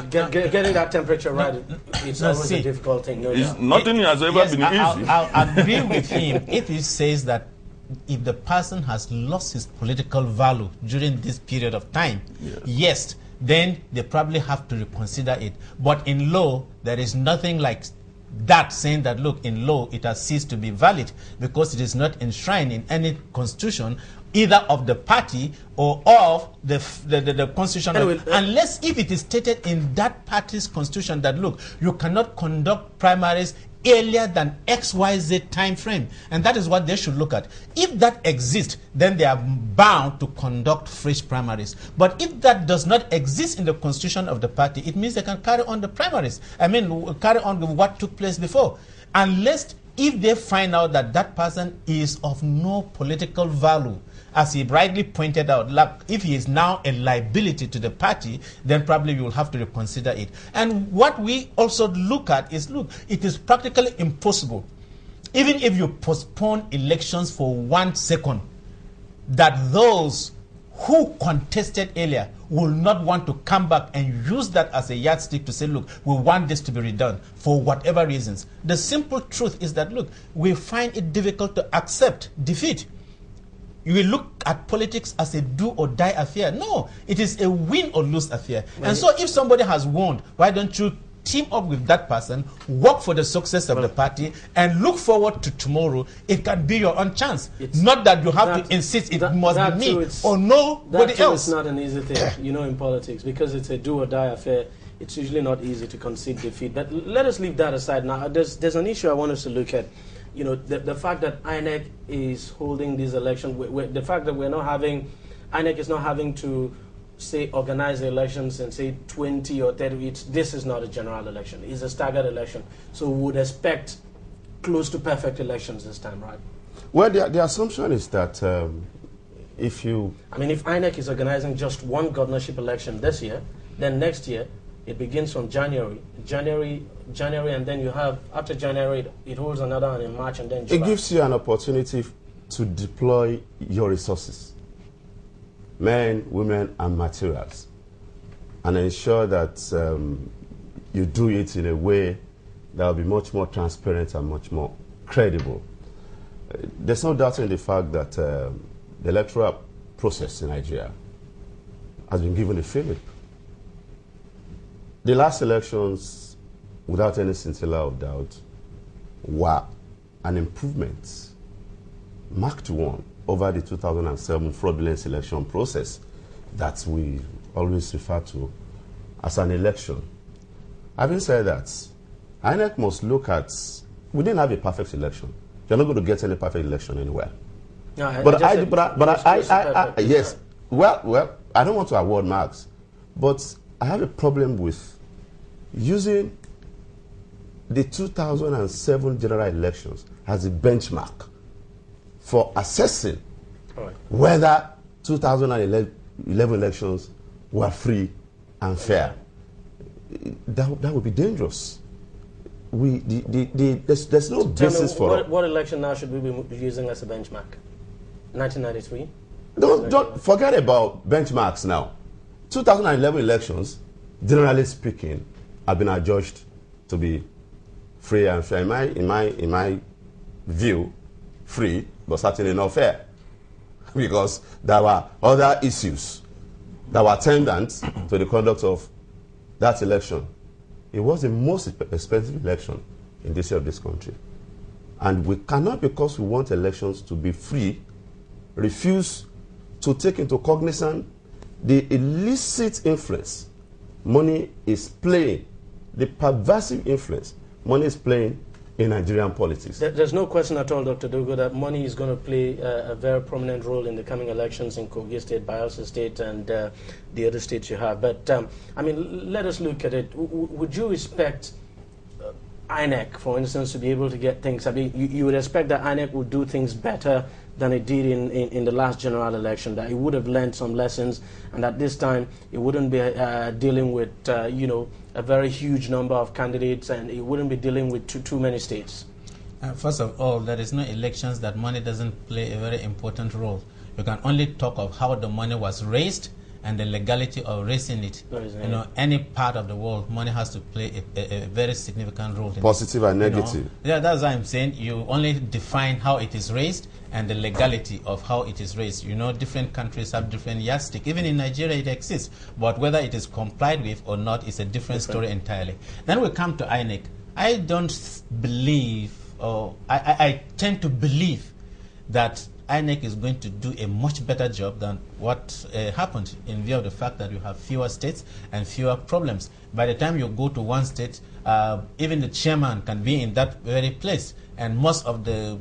Getting that temperature right, it's always a difficult thing. Nothing has ever been easy. I'll agree with him if he says that if the person has lost his political value during this period of time, yes, then they probably have to reconsider it. But in law, there is nothing like that saying that, look, in law, it has ceased to be valid because it is not enshrined in any constitution, either of the party or of the constitution. Anyway, unless if it is stated in that party's constitution that, look, you cannot conduct primaries earlier than XYZ time frame. And that is what they should look at. If that exists, then they are bound to conduct fresh primaries. But if that does not exist in the constitution of the party, it means they can carry on the primaries. I mean, carry on with what took place before. Unless if they find out that that person is of no political value, as he rightly pointed out, like if he is now a liability to the party, then probably you will have to reconsider it. And what we also look at is, look, it is practically impossible, even if you postpone elections for 1 second, that those who contested earlier will not want to come back and use that as a yardstick to say, look, we want this to be redone for whatever reasons. The simple truth is that, look, we find it difficult to accept defeat. You will look at politics as a do-or-die affair. No, it is a win or lose affair. And so if somebody has won, why don't you team up with that person, work for the success of the party, and look forward to tomorrow? It can be your own chance. Not that you have to insist it must be me or nobody else. It's not an easy thing, in politics, because it's a do-or-die affair. It's usually not easy to concede defeat. But let us leave that aside now. There's an issue I want us to look at. The fact that INEC is holding these elections, the fact that INEC is not having to, say, organize the elections and say 20 or 30, this is not a general election. It's a staggered election. So we would expect close to perfect elections this time, right? Well, the assumption is that if INEC is organizing just one governorship election this year, then next year, it begins from January, and then you have, after January, it holds another one in March, and then July. It gives you an opportunity to deploy your resources, men, women, and materials, and ensure that you do it in a way that will be much more transparent and much more credible. There's no doubt in the fact that the electoral process in Nigeria has been given a fillip. The last elections, without any scintilla of doubt, were an improvement, marked one, over the 2007 fraudulent selection process that we always refer to as an election. Having said that, INEC must look at, we didn't have a perfect election. You're not going to get any perfect election anywhere. No, yes, well, I don't want to award marks, but I have a problem with using the 2007 general elections as a benchmark for assessing whether 2011 elections were free and fair. That would be dangerous. There's no basis for what election now should we be using as a benchmark? 1993? Don't forget about benchmarks now. 2011 elections, generally speaking, have been adjudged to be free and fair. In my view, free, but certainly not fair, because there were other issues that were attendant to the conduct of that election. It was the most expensive election in the history of this country, and we cannot, because we want elections to be free, refuse to take into cognizance the illicit influence money is playing, the pervasive influence money is playing in Nigerian politics. There's no question at all, Dr. Dogo, that money is going to play a very prominent role in the coming elections in Kogi State, Bayelsa State, and the other states you have. But, let us look at it. Would you expect INEC, for instance, to be able to get things? You would expect that INEC would do things better than it did in the last general election, that it would have learned some lessons, and that this time it wouldn't be dealing with, a very huge number of candidates, and it wouldn't be dealing with too many states. First of all, there is no elections that money doesn't play a very important role. You can only talk of how the money was raised and the legality of raising it. Any part of the world, money has to play a very significant role. Positive and negative. Yeah, that's why I'm saying you only define how it is raised and the legality of how it is raised. Different countries have different yardstick. Even in Nigeria it exists, but whether it is complied with or not is a different story entirely. Then we come to INEC. I don't believe, or I tend to believe that INEC is going to do a much better job than what happened, in view of the fact that you have fewer states and fewer problems. By the time you go to one state, even the chairman can be in that very place, and most of the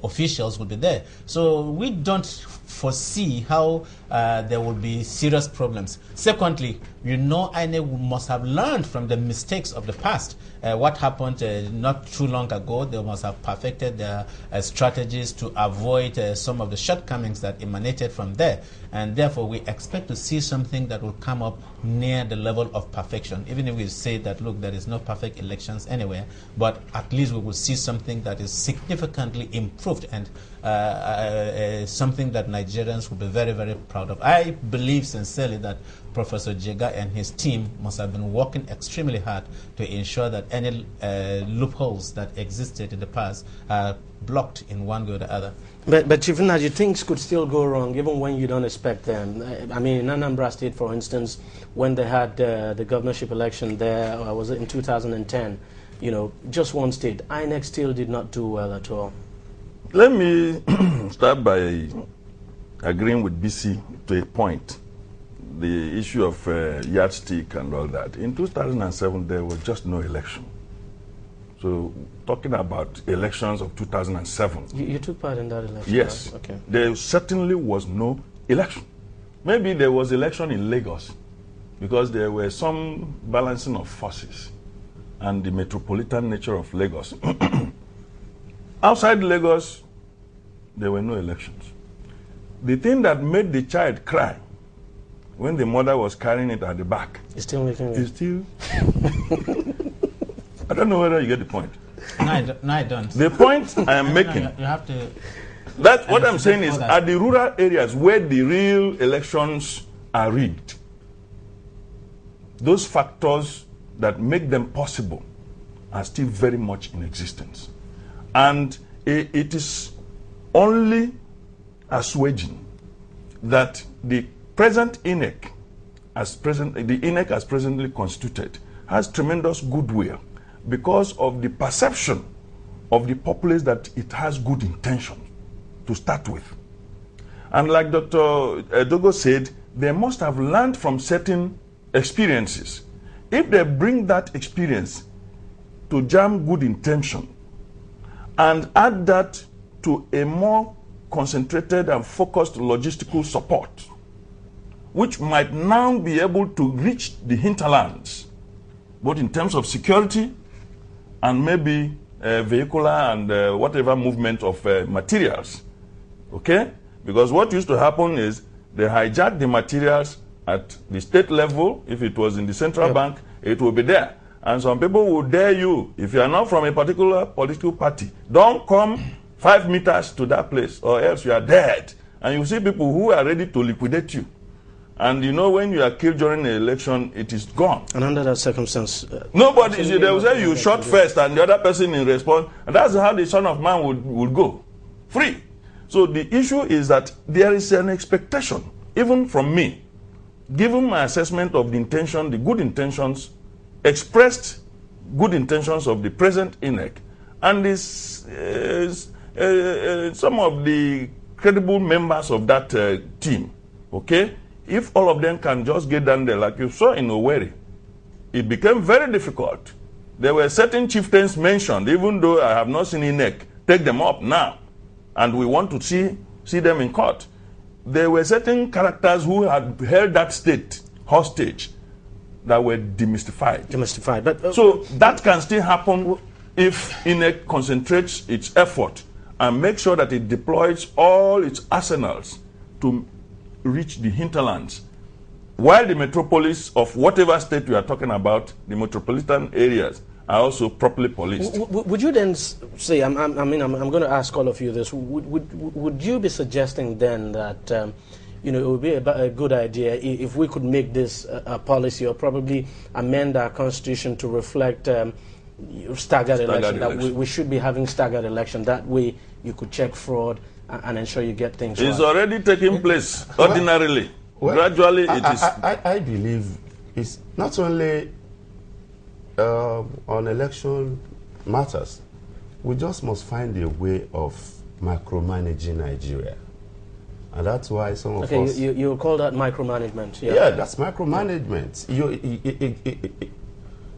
officials will be there. So we don't foresee how there will be serious problems. Secondly, INEC must have learned from the mistakes of the past. What happened not too long ago, they must have perfected their strategies to avoid some of the shortcomings that emanated from there. And therefore, we expect to see something that will come up near the level of perfection. Even if we say that, look, there is no perfect elections anywhere, but at least we will see something that is significantly improved and something that Nigerians will be very, very proud of. I believe sincerely that Professor Jega and his team must have been working extremely hard to ensure that any loopholes that existed in the past are blocked in one way or the other. But Chief Naji, things could still go wrong even when you don't expect them. I mean, in Anambra State, for instance, when they had the governorship election there, or was it in 2010, just one state, INEC still did not do well at all. Let me start by agreeing with BC to a point. The issue of yardstick and all that. In 2007, there was just no election. So, talking about elections of 2007. You took part in that election? Yes. Right? Okay. There certainly was no election. Maybe there was election in Lagos because there were some balancing of forces and the metropolitan nature of Lagos. Outside Lagos, there were no elections. The thing that made the child cry when the mother was carrying it at the back. It's still making it. It's still... I don't know whether you get the point. No, I don't. The point I am making... You have to... That's what I'm saying is, at the rural areas where the real elections are rigged, those factors that make them possible are still very much in existence. And it is only assuaging that the present INEC, the INEC as presently constituted, has tremendous goodwill because of the perception of the populace that it has good intention to start with. And like Dr. Dogo said, they must have learned from certain experiences. If they bring that experience to jam good intention and add that to a more concentrated and focused logistical support, which might now be able to reach the hinterlands, both in terms of security and maybe vehicular and whatever movement of materials, okay? Because what used to happen is they hijack the materials at the state level. If it was in the central bank, it will be there. And some people will dare you, if you are not from a particular political party, don't come 5 meters to that place or else you are dead. And you see people who are ready to liquidate you. And when you are killed during the election, it is gone. And under that circumstance... nobody, they will say you shot first and the other person in response. And that's how the Son of Man would go. Free. So the issue is that there is an expectation, even from me, given my assessment of the intention, the good intentions, expressed good intentions of the present INEC, and some of the credible members of that team, okay? If all of them can just get down there, like you saw in Owerri, it became very difficult. There were certain chieftains mentioned, even though I have not seen INEC take them up now, and we want to see them in court. There were certain characters who had held that state hostage that were demystified. But, so that can still happen if INEC concentrates its effort and makes sure that it deploys all its arsenals to reach the hinterlands. While the metropolis of whatever state we are talking about, the metropolitan areas, are also properly policed. Would you then say, I'm going to ask all of you this, would you be suggesting then that it would be a good idea if we could make this a policy, or probably amend our constitution to reflect staggered election. That we should be having staggered election. That way, you could check fraud and ensure you get things right. It's already taking place ordinarily. Gradually, it is. I believe it's not only on election matters. We just must find a way of micromanaging Nigeria. And that's why some of us... You call that micromanagement. Yeah, that's micromanagement.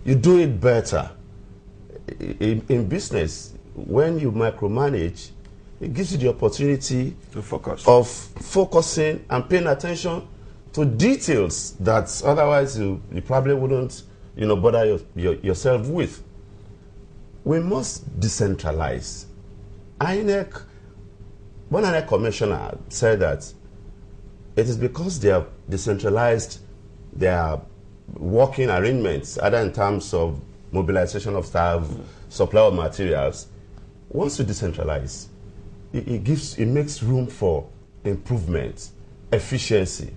You do it better. In business, when you micromanage, it gives you the opportunity to focus. Of focusing and paying attention to details that otherwise you probably wouldn't bother yourself with. We must decentralize. INEC, one INEC commissioner said that it is because they have decentralized their working arrangements, either in terms of mobilization of staff, supply of materials. Once you decentralize, it makes room for improvement, efficiency.